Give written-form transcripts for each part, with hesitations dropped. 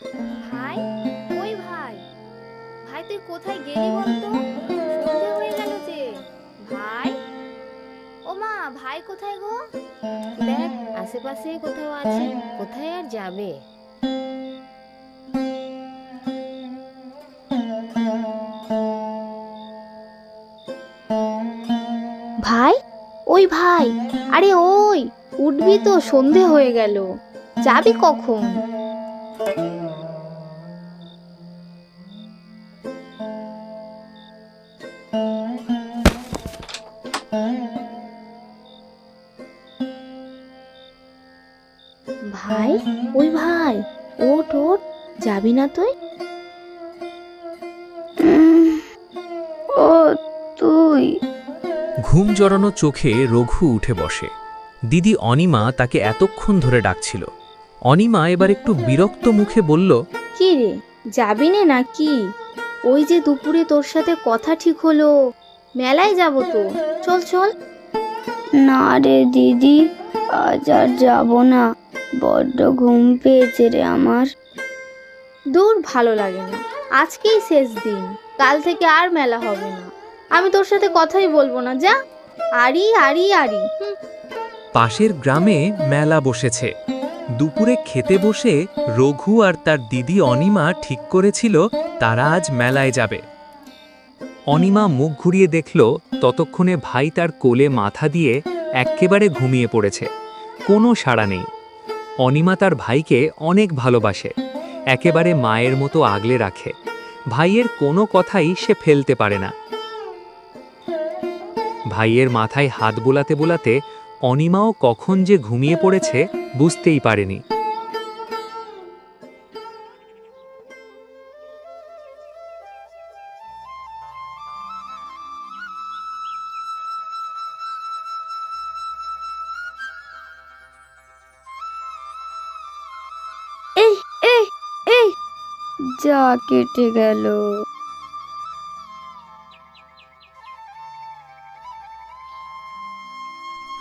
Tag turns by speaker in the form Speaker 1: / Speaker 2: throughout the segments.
Speaker 1: ভাই, ওই ভাই, ভাই তুই কোথায় গেলি বলতো? সন্ধে হয়ে গেল যে। ভাই, ও মা, ভাই কোথায় গো?
Speaker 2: দেখ, আশেপাশে কোথাও আছে, কোথায় আর যাবে।
Speaker 1: ভাই, ওই ভাই, আরে ওই, উঠবি তো, সন্ধে হয়ে গেল। যাবি কখন? ভাই, ওই ভাই, ওঠ ওঠ, যাবি না তুই? ও তুই?
Speaker 3: ঘুম জড়ানো চোখে রঘু উঠে বসে। দিদি অনিমা তাকে এতক্ষণ ধরে ডাকছিল। অনিমা এবার একটু বিরক্ত মুখে বলল,
Speaker 1: কি রে, যাবি না নাকি? ওই যে দুপুরে তোর সাথে কথা ঠিক হলো, মেলায় যাব তো, চল চল।
Speaker 4: না রে দিদি, আজ আর যাব না, বড্ড ঘুম পেয়েছে রে আমার।
Speaker 1: দূর, ভালো লাগে না, আজকেই শেষ দিন, কাল থেকে আর মেলা হবে না। আমি তোর সাথে কথাই বলবো না, যা। আরি আরি আরি,
Speaker 3: পাশের গ্রামে মেলা বসেছে। দুপুরে খেতে বসে রঘু আর তার দিদি অনিমা ঠিক করেছিল তারা আজ মেলায় যাবে। অনিমা মুখ ঘুরিয়ে দেখল ততক্ষণে ভাই তার কোলে মাথা দিয়ে এক্কেবারে ঘুমিয়ে পড়েছে। কোনো সাড়া নেই। অনিমা তার ভাইকে অনেক ভালোবাসে, একেবারে মায়ের মতো আগলে রাখে। ভাইয়ের কোনো কথাই সে ফেলতে পারে না। ভাইয়ের মাথায় হাত বোলাতে বোলাতে অনিমাও কখন যে ঘুমিয়ে পড়েছে বুঝতেই পারেনি।
Speaker 4: এই এই এই, যা কেটে গেল।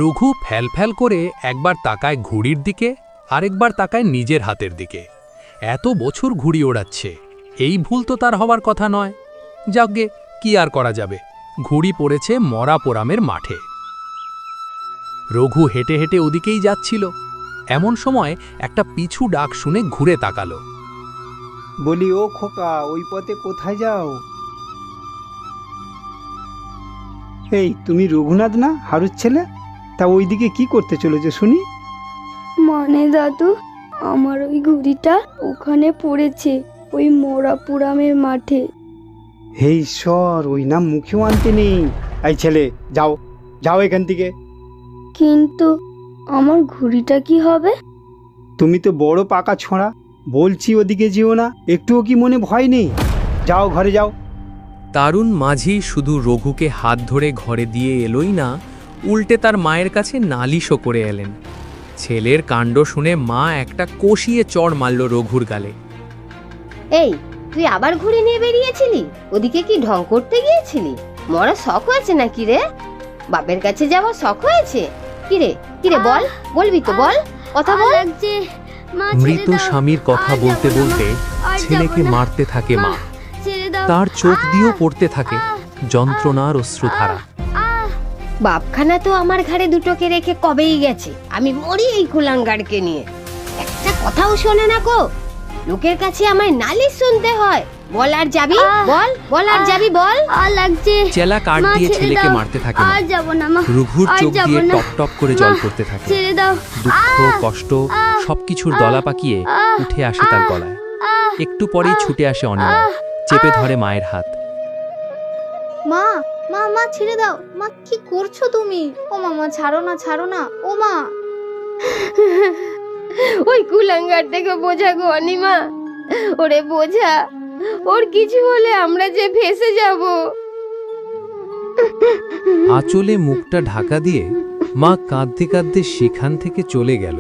Speaker 5: রঘু ফ্যালফ্যাল করে একবার তাকায় ঘুড়ির দিকে, আরেকবার তাকায় নিজের হাতের দিকে। এত বছর ঘুড়ি ওড়াচ্ছে, এই ভুল তো তার হওয়ার কথা নয়। যাকগে, কি আর করা যাবে, ঘুড়ি পড়েছে মরা পোড়ামের মাঠে। রঘু হেঁটে হেঁটে ওদিকেই যাচ্ছিল। এমন সময় একটা পিছু ডাক শুনে ঘুরে তাকালো।
Speaker 6: বলি, ও খোকা, ওই পথে কোথায় যাও? এই, তুমি রঘুনাথ না, হারুর ছেলে? তা ওইদিকে কি করতে চলেছে শুনি?
Speaker 4: মানে দাদু, আমার ওই ঘুড়িটা ওখানে পড়েছে, ওই মোরা পুরামের মাঠে।
Speaker 6: হে ঈশ্বর, ওই নাম মুখেও আনতে নেই। এই ছেলে, যাও যাও এখান থেকে।
Speaker 4: কিন্তু আমার ঘুড়িটা কি হবে?
Speaker 6: তুমি তো বড় পাকা ছোঁড়া, বলছি ওদিকে যেও না, একটুও কি মনে ভয় নেই? যাও, ঘরে যাও।
Speaker 3: তারুণ মাঝি শুধু রঘুকে হাত ধরে ঘরে দিয়ে এলোই না, উল্টে তার মায়ের কাছে নালিশও করে এলেন। ছেলের কাণ্ড শুনে মা একটা কষিয়ে চড় মারল রঘুর গালে।
Speaker 2: এই, তুই আবার ঘুরে নিয়ে বেরিয়েছিলি? ওদিকে কি ঢং করতে গিয়েছিলি? মরা শখ হয়েছে নাকি রে? বাপের কাছে যাওয়া শখ হয়েছে? কিরে কিরে, বল, বলবি তো, বল, কথা বল।
Speaker 3: মৃত স্বামীর কথা বলতে বলতে ছেলেকে মারতে থাকে মা। তার চোখ দিয়েও পড়তে থাকে যন্ত্রণার অশ্রুধারা।
Speaker 2: বাপখানা তো আমার ঘাড়ে দুটোকে রেখে কবেই গেছে, আমি মরি এই কুলাঙ্গারকে নিয়ে। একটা কথাও শোনে না কো, লোকের কাছে আমায় নালিশ শুনতে হয়। বল আর যাবি, বল, বল আর যাবি, বল।
Speaker 4: লাগছে,
Speaker 3: চেলা কাঠ দিয়ে ছেলেকে মারতে থাকে মা।
Speaker 4: যাব না মা,
Speaker 3: রঘুর চোখ দিয়ে টপ টপ করে জল পড়তে থাকে।
Speaker 4: ছেড়ে দাও।
Speaker 3: দুঃখ, কষ্ট সবকিছুর দলা পাকিয়ে উঠে আসে তার গলায়। একটু পরেই ছুটে আসে অনিমা, চেপে ধরে মায়ের হাত।
Speaker 1: মা, মা, মা ছেড়ে দাও, মা কি করছো তুমি? ও মামা, ছাড়ো না, ছাড়ো না, ও মা।
Speaker 2: ওই কুলাঙ্গারটাকে বোঝা গো অনিমা, ওরে বোঝা, ওর কিছু হলে আমরা যে ভেসে যাব।
Speaker 3: আঁচলে মুখটা ঢাকা দিয়ে মা কাঁদতে কাঁদতে সেখান থেকে চলে গেল।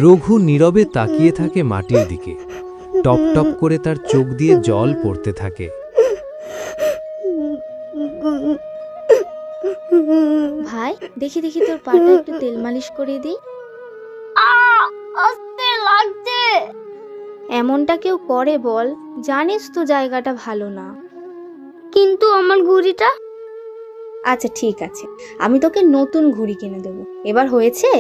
Speaker 3: রঘু নীরবে তাকিয়ে থাকে মাটির দিকে। টপ টপ করে তার চোখ দিয়ে জল পড়তে থাকে।
Speaker 1: ভাই, দেখি দেখি তোর পাটা একটু তেল মালিশ করে দিই।
Speaker 4: আস্তে লাগছে।
Speaker 1: এমনটা কেউ করে বল? জানিস তো জায়গাটা ভালো না।
Speaker 4: কিন্তু আমার ঘুড়িটা?
Speaker 1: আচ্ছা ঠিক আছে, আমি তোকে নতুন ঘুড়ি কিনে দেবো। এবার হয়েছে?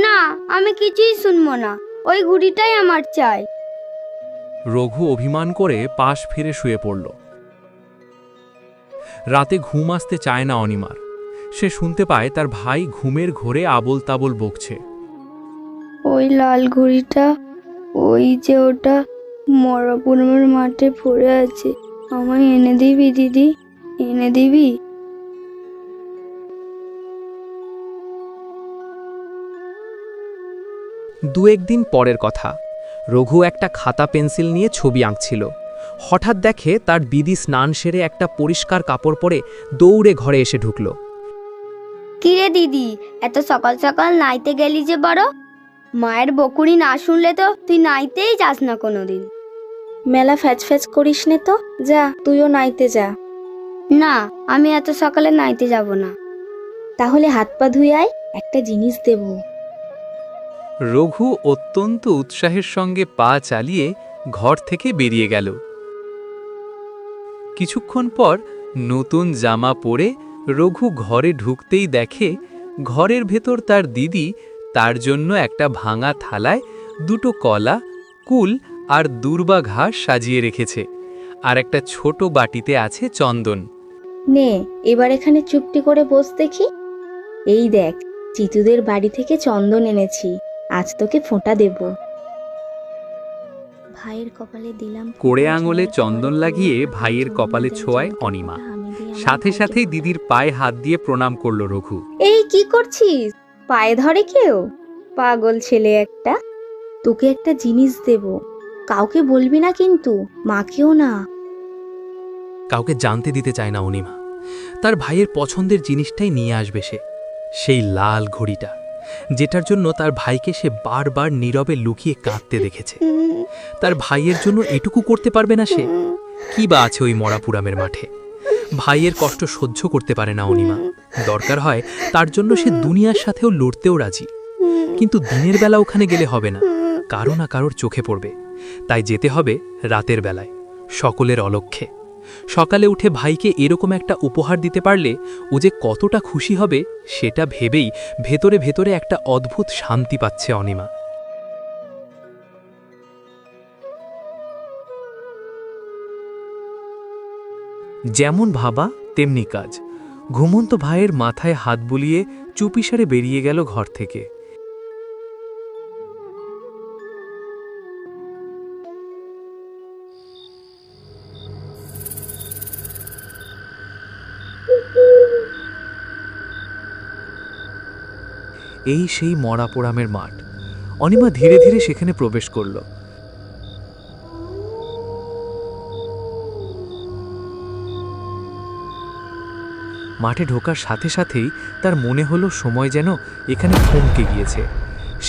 Speaker 4: না, আমি কিছুই শুনবো না, ওই ঘুড়িটাই আমার চাই।
Speaker 3: রঘু অভিমান করে পাশ ফিরে শুয়ে পড়ল। রাতে ঘুম আসতে চায় না অনিমার। সে শুনতে পায় তার ভাই ঘুমের ঘোরে আবোল তাবোল বকছে।
Speaker 4: ওই লাল ঘুড়িটা, ওই যে ওটা মরাপুরমের মাঠে পড়ে আছে, আমায় এনে দিবি দিদি, এনে দিবি?
Speaker 7: দু একদিন পরের কথা। রঘু একটা খাতা পেন্সিল নিয়ে ছবি আঁকছিল। হঠাৎ দেখে তার দিদি স্নান সেরে একটা পরিষ্কার কাপড় পরে দৌড়ে ঘরে এসে ঢুকল।
Speaker 4: কিরে দিদি, এত সকাল সকাল নাইতে গেলি যে বড়? মায়ের বকুড়ি না শুনলে তো তুই নাইতেই যাস না কোনোদিন।
Speaker 1: মেলা ফ্যাচ ফ্যাচ করিস নে তো, যা তুইও নাইতে যা।
Speaker 4: না, আমি এত সকালে নাইতে যাব না।
Speaker 1: তাহলে হাত পা ধুয়ে আয়, একটা জিনিস দেব।
Speaker 3: রঘু অত্যন্ত উৎসাহের সঙ্গে পা চালিয়ে ঘর থেকে বেরিয়ে গেল। কিছুক্ষণ পর নতুন জামা পরে রঘু ঘরে ঢুকতেই দেখে ঘরের ভেতর তার দিদি তার জন্য একটা ভাঙা থালায় দুটো কলা, কুল আর দূর্বা ঘাস সাজিয়ে রেখেছে, আর একটা ছোট বাটিতে আছে চন্দন।
Speaker 1: নে, এবার এখানে চুপটি করে বস দেখি। এই দেখ, চিতুদের বাড়ি থেকে চন্দন এনেছি, আজ তোকে ফোঁটা দেব। ভাইয়ের কপালে দিলাম।
Speaker 3: কোড়ে আঙুলে চন্দন লাগিয়ে ভাইয়ের কপালে ছোঁয়ায় অনিমা। সাথে সাথেই দিদির পায়ে হাত দিয়ে প্রণাম করল রঘু।
Speaker 1: এই কি করছিস? পায়ে ধরে কেউ? পাগল ছেলে একটা। তোকে একটা জিনিস দেব, কাউকে বলবি না কিন্তু, মাকেও না।
Speaker 5: কাউকে জানতে দিতে চায় না অনিমা। তার ভাইয়ের পছন্দের জিনিসটাই নিয়ে আসবে সে, সেই লাল ঘড়িটা, যেটার জন্য তার ভাইকে সে বারবার নীরবে লুকিয়ে কাঁদতে দেখেছে। তার ভাইয়ের জন্য এটুকু করতে পারবে না সে? কি বা আছে ওই মরাপুরামের মাঠে? ভাইয়ের কষ্ট সহ্য করতে পারে না অনিমা। দরকার হয় তার জন্য সে দুনিয়ার সাথেও লড়তেও রাজি। কিন্তু দিনের বেলা ওখানে গেলে হবে না, কারো না কারোর চোখে পড়বে। তাই যেতে হবে রাতের বেলায়, সকলের অলক্ষ্যে। সকালে উঠে ভাইকে এরকম একটা উপহার দিতে পারলে ও যে কতটা খুশি হবে সেটা ভেবেই ভেতরে ভেতরে একটা অদ্ভুত শান্তি পাচ্ছে অনিমা।
Speaker 3: যেমন ভাবা তেমনি কাজ। ঘুমন্ত ভাইয়ের মাথায় হাত বুলিয়ে চুপিসারে বেরিয়ে গেল ঘর থেকে। এই সেই মরাপোড়ামের মাঠ। অনিমা ধীরে ধীরে সেখানে প্রবেশ করল। মাঠে ঢোকার সাথে সাথেই তার মনে হলো সময় যেন এখানে থমকে গিয়েছে,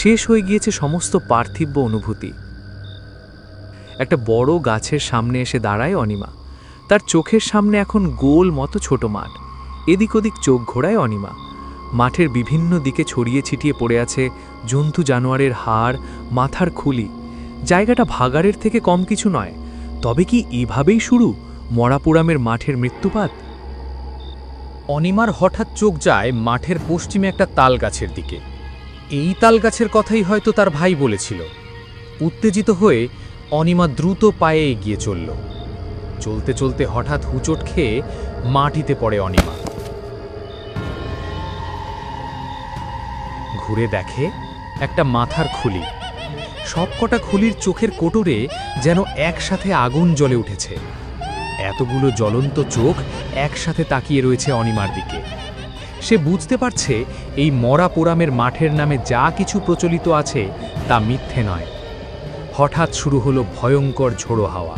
Speaker 3: শেষ হয়ে গিয়েছে সমস্ত পার্থিব অনুভূতি। একটা বড় গাছের সামনে এসে দাঁড়ায় অনিমা। তার চোখের সামনে এখন গোল মতো ছোট মাঠ। এদিক ওদিক চোখ ঘোরায় অনিমা। মাঠের বিভিন্ন দিকে ছড়িয়ে ছিটিয়ে পড়ে আছে জন্তু জানোয়ারের হাড়, মাথার খুলি। জায়গাটা ভাগাড়ের থেকে কম কিছু নয়। তবে কি এভাবেই শুরু মরাপুরামের মাঠের মৃত্যুপাত?
Speaker 5: অনিমার হঠাৎ চোখ যায় মাঠের পশ্চিমে একটা তাল গাছের দিকে। এই তাল গাছের কথাই হয়তো তার ভাই বলেছিল। উত্তেজিত হয়ে অনিমা দ্রুত পায়ে এগিয়ে চলল। চলতে চলতে হঠাৎ হুঁচট খেয়ে মাটিতে পড়ে অনিমা। ঘুরে দেখে একটা মাথার খুলি। সবকটা খুলির চোখের কোটরে যেন একসাথে আগুন জ্বলে উঠেছে। এতগুলো জ্বলন্ত চোখ একসাথে তাকিয়ে রয়েছে অনিমার দিকে। সে বুঝতে পারছে এই মরাপোড়ামের মাঠের নামে যা কিছু প্রচলিত আছে তা মিথ্যে নয়। হঠাৎ শুরু হলো ভয়ঙ্কর ঝোড়ো হাওয়া।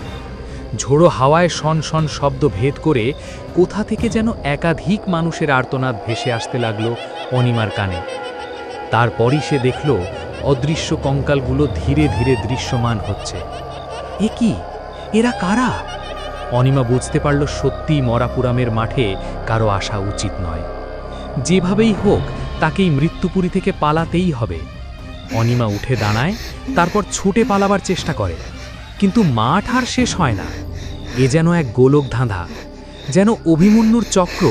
Speaker 5: ঝোড়ো হাওয়ায় শনশন শব্দ ভেদ করে কোথা থেকে যেন একাধিক মানুষের আর্তনাদ ভেসে আসতে লাগলো অনিমার কানে। তারপরই সে দেখল অদৃশ্য কঙ্কালগুলো ধীরে ধীরে দৃশ্যমান হচ্ছে। এ কি? এরা কারা? অনিমা বুঝতে পারল সত্যিই মরাপুরামের মাঠে কারো আসা উচিত নয়। যেভাবেই হোক তাকেই মৃত্যুপুরী থেকে পালাতেই হবে।
Speaker 7: অনিমা উঠে দাঁড়ায়, তারপর ছুটে পালাবার চেষ্টা করে, কিন্তু মাঠ আর শেষ হয় না। এ যেন এক গোলক ধাঁধা, যেন অভিমন্যুর চক্র।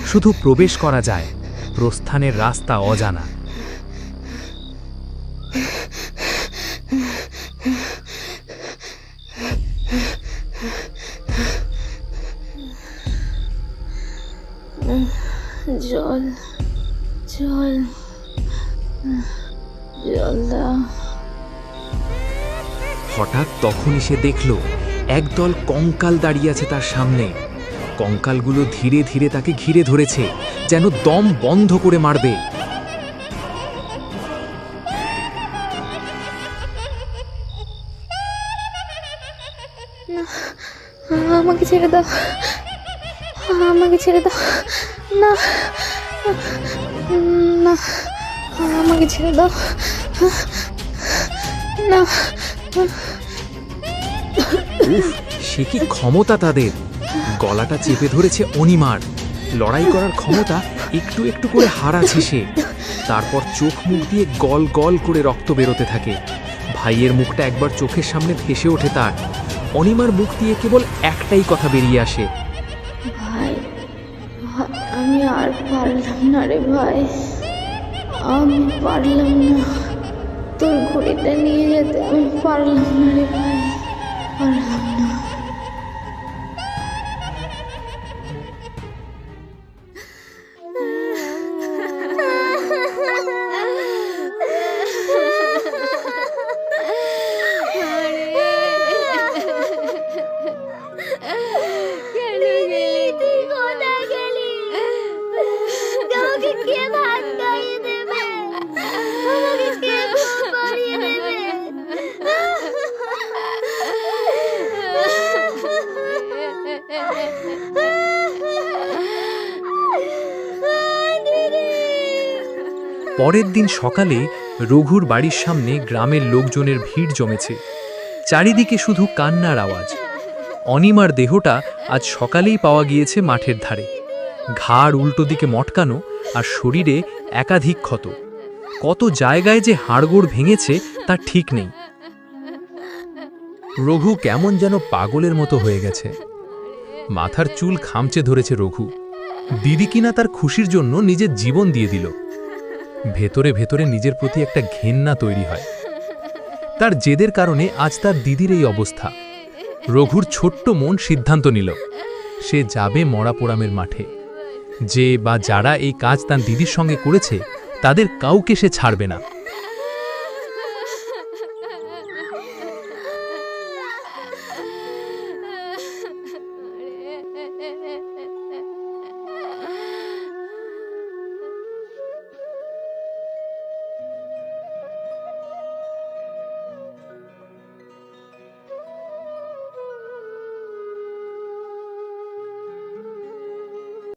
Speaker 7: শুধু প্রবেশ করা যায়, প্রস্থানের রাস্তা অজানা।
Speaker 4: জল জল জল দাও।
Speaker 7: হঠাৎ তখনই সে দেখল একদল কঙ্কাল দাঁড়িয়ে আছে তার সামনে। কঙ্কালগুলো ধীরে ধীরে তাকে ঘিরে ধরেছে, যেন দম বন্ধ করে মারবে।
Speaker 4: আমাকে ছেড়ে দাও, আমাকে ছেড়ে দাও, না না, আমাকে ছেড়ে দাও, না।
Speaker 7: উফ, সে কি ক্ষমতা তাদের! গলাটা চেপে ধরেছে অনিমার। লড়াই করার ক্ষমতা একটু একটু করে হারাচ্ছে সে। তারপর চোখ মুখ দিয়ে গল গল করে রক্ত বেরোতে থাকে। ভাইয়ের মুখটা একবার চোখের সামনে ভেসে ওঠে তার। অনিমার মুখ দিয়ে কেবল একটাই কথা বেরিয়ে আসে,
Speaker 4: ভাই, আমি আর পারলাম না রে ভাই, আমি পারলাম না। তোর ঘড়িটা নিয়ে যেতে আমি পারলাম না রে ভাই, পারলাম না।
Speaker 1: কেন গেলি তুই? কোথায় গেলি? কাউকে কে ভাত খাইয়ে দেবে? আমাকে কে ঘুম পাড়িয়ে দেবে?
Speaker 3: পরের দিন সকালে রঘুর বাড়ির সামনে গ্রামের লোকজনের ভিড় জমেছে। চারিদিকে শুধু কান্নার আওয়াজ। অনিমার দেহটা আজ সকালেই পাওয়া গিয়েছে মাঠের ধারে। ঘাড় উল্টো দিকে মটকানো আর শরীরে একাধিক ক্ষত। কত জায়গায় যে হাড়গোড় ভেঙেছে তার ঠিক নেই।
Speaker 5: রঘু কেমন যেন পাগলের মতো হয়ে গেছে। মাথার চুল খামচে ধরেছে রঘু। দিদি কিনা তার খুশির জন্য নিজের জীবন দিয়ে দিল। ভেতরে ভেতরে নিজের প্রতি একটা ঘেন্না তৈরি হয়। তার জেদের কারণে আজ তার দিদির এই অবস্থা। রঘুর ছোট্ট মন সিদ্ধান্ত নিল, সে যাবে মরাপোড়ামের মাঠে। যে বা যারা এই কাজ তার দিদির সঙ্গে করেছে, তাদের কাউকে সে ছাড়বে না।